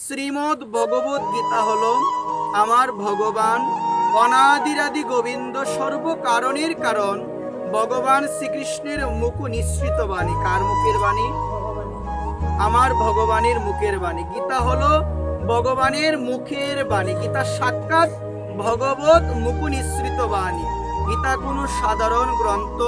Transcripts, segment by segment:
শ্রীমদ্ ভগবত গীতা হলো আমার ভগবান অনাদিরাদি গোবিন্দ সর্বকারণের কারণ ভগবান শ্রীকৃষ্ণের মুখ নিঃসৃত বাণী। কার মুখের বাণী? আমার ভগবানের মুখের বাণী। গীতা হলো ভগবানের মুখের বাণী। গীতা সাক্ষাৎ ভগবত মুখ নিঃসৃত বাণী। গীতা কোনো সাধারণ গ্রন্থ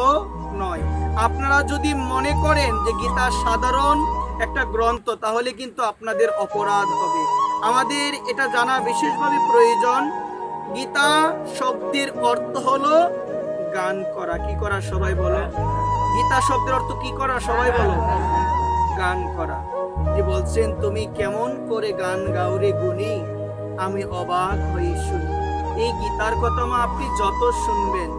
নয়। আপনারা যদি মনে করেন যে গীতা সাধারণ একটা গ্রন্থ, তাহলে কিন্তু আপনাদের অপরাধ হবে। আমাদের এটা জানা বিশেষভাবে প্রয়োজন। গীতা শব্দের অর্থ হলো গান করা। কি করা? সবাই বলো। গীতা শব্দের অর্থ কি করা? সবাই বলো। গান করা। যে বলছেন, তুমি কেমন করে গান গাও রে গুণী, আমি অবাক হয়ে শুনি। এই গীতার কথা মা আপনি যত শুনবেন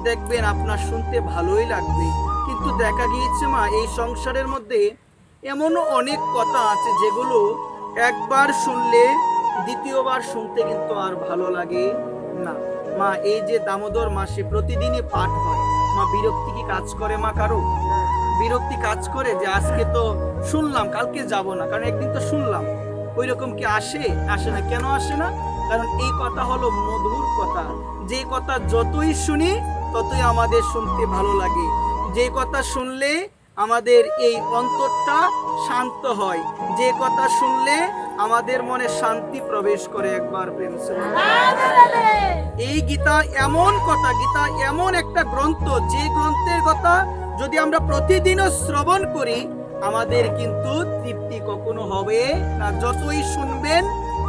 দেখবেন আপনার শুনতে ভালোই লাগবে, কিন্তু দেখা গিয়েছে মা এই সংসারের মধ্যে এমনও অনেক কথা আছে যেগুলো একবার শুনলে দ্বিতীয়বার শুনতে কিন্তু আর ভালো লাগে না। মা এই যে দামোদর মাসে প্রতিদিনই পাঠ হয়, মা বিরক্তি কি কাজ করে? মা কারো বিরক্তি কাজ করে যে আজকে তো শুনলাম, কালকে যাব না, কারণ একদিন তো শুনলাম, ওই রকম কি আসে? আসে না। কেন আসে না? কারণ এই কথা হলো মধুর কথা। যে কথা যতই শুনি ততই আমাদের শুনতে ভালো লাগে। যে কথা শুনলে আমাদের এই অন্তরটা শান্ত হয়, যে কথা শুনলে আমাদের মনে শান্তি প্রবেশ করে। একবার প্রেম এই গীতা এমন কথা, গীতা এমন একটা গ্রন্থ, যে গ্রন্থের কথা যদি আমরা প্রতিদিনও শ্রবণ করি আমাদের কিন্তু তৃপ্তি কখনো হবে না। যতই শুনবেন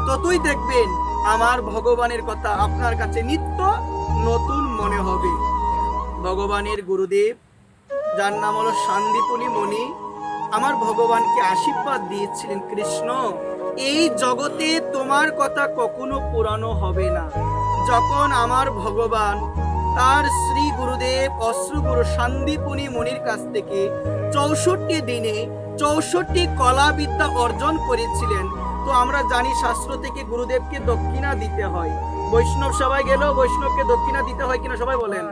ততই দেখবেন আমার ভগবানের কথা আপনার কাছে নিত্য নতুন মনে হবে। ভগবানের গুরুদেব, যার নাম হলো সান্দীপনী মুনি, আমার ভগবানকে আশীর্বাদ দিয়েছিলেন, কৃষ্ণ এই জগতে তোমার কথা কখনো পুরানো হবে না। যখন আমার ভগবান তার শ্রী গুরুদেব অশ্রুগুরু সান্দীপনী মুনির কাছ থেকে 64 দিনে 64টি কলা বিদ্যা অর্জন করেছিলেন, তো আমরা জানি শাস্ত্র থেকে গুরুদেবকে দক্ষিণা দিতে হয়। বৈষ্ণব সবাই গেলেও বৈষ্ণবকে দক্ষিণা দিতে হয় কিনা সবাই বলেন।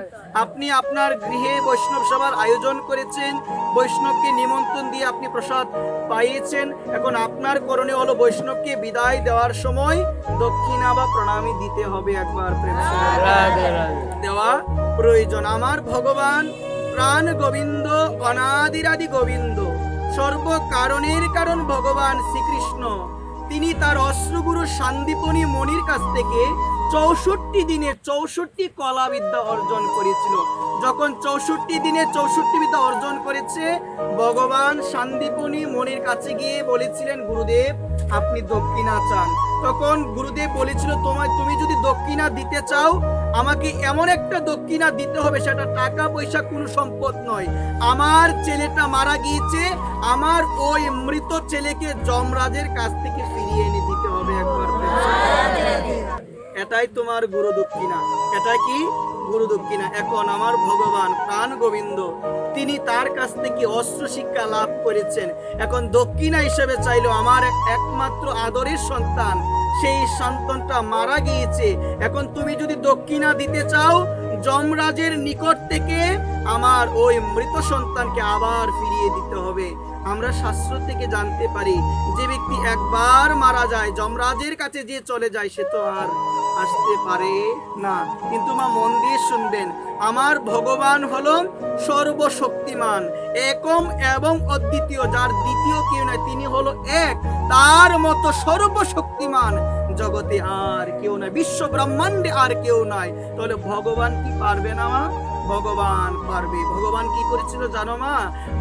আপনি আপনার গৃহে বৈষ্ণব সভার আয়োজন করেছেন, বৈষ্ণবকে নিমন্ত্রণ দিয়ে আপনি প্রসাদ পাইয়েছেন, এখন আপনার করণীয় হলো বৈষ্ণবকে বিদায় দেওয়ার সময় দক্ষিণা বা প্রণামী দিতে হবে। একবার প্রেম দেওয়া প্রয়োজন। আমার ভগবান প্রাণ গোবিন্দ, অনাদিরাদি গোবিন্দ, সর্বকারণের কারণ ভগবান শ্রীকৃষ্ণ, তিনি তার অশ্রুগুরু সান্দীপনী মুনির কাছ থেকে 64 দিনে 64টি কলা বিদ্যা অর্জন করেছিল। যখন 64 দিনে 64 বিদ্যা অর্জন করেছে, ভগবান সান্দীপনী মুনির কাছে গিয়ে বলেছিলেন, গুরুদেব আপনি দক্ষিণা চান। তখন গুরুদেব বলেছিল, তুমি যদি দক্ষিণা দিতে চাও আমাকে এমন একটা দক্ষিণা দিতে হবে, সেটা টাকা পয়সা কোনো সম্পদ নয়। আমার ছেলেটা মারা গিয়েছে, আমার ওই মৃত ছেলেকে যমরাজের কাছ থেকে ফিরিয়ে এনে দিতে হবে। একবার এটাই তোমার গুরু দক্ষিণা। এটা কি? গুরু দক্ষিণা। এখন আমার ভগবান প্রাণ গোবিন্দ, তিনি তার কাছ থেকে অস্ত্র শিক্ষা লাভ করেছেন, এখন দক্ষিণা হিসেবে চাইলো আমার একমাত্র আদরের সন্তান, সেই সন্তানটা মারা গিয়েছে, এখন তুমি যদি দক্ষিণা দিতে চাও যমরাজের নিকট থেকে আমার ওই মৃত সন্তানকে আবার ফিরিয়ে দিতে হবে। আমরা শাস্ত্র থেকে জানতে পারি যে ব্যক্তি একবার মারা যায়, যমরাজের কাছে যে চলে যায়, সে তো আর আসতে পারে না। কিন্তু মা মন দিয়ে শুনবেন, আমার ভগবান হলো সর্বশক্তিমান, একম এবং অদ্বিতীয়, যার দ্বিতীয় কেউ নাই, তিনি হলো এক, তার মতো সর্বশক্তিমান জগতে আর কেউ নাই, বিশ্ব ব্রহ্মাণ্ডে আর কেউ নাই। তাহলে ভগবান কি পারবে না মা? ভগবান পারবে। ভগবান কি করেছিল জানো মা?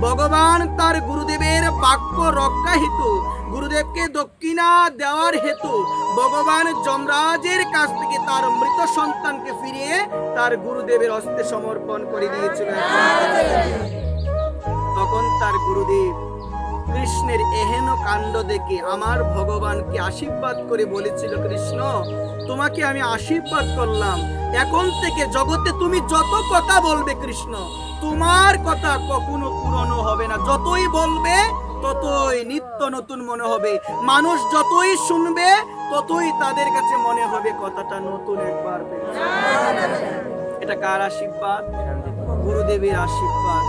ভগবান তার গুরুদেবের বাক্য রক্ষা হেতু, গুরুদেবকে দক্ষিণা দেওয়ার হেতু ভগবান যমরাজের কাছ থেকে তার মৃত সন্তানকে ফিরিয়ে তার গুরুদেবের হস্তে সমর্পণ করে দিয়েছিল। তখন তার গুরুদেব কৃষ্ণের এহেন কাণ্ড দেখে আমার ভগবানকে আশীর্বাদ করে বলেছিল, কৃষ্ণ তোমাকে আমি আশীর্বাদ করলাম, এখন থেকে জগতে তুমি যত কথা বলবে কৃষ্ণ, তোমার কথা কখনো পুরনো হবে না। যতই বলবে ততই নিত্য নতুন মনে হবে, মানুষ যতই শুনবে ততই তাদের কাছে মনে হবে কথাটা নতুন। একবার এটা কার আশীর্বাদ? গুরুদেবের আশীর্বাদ।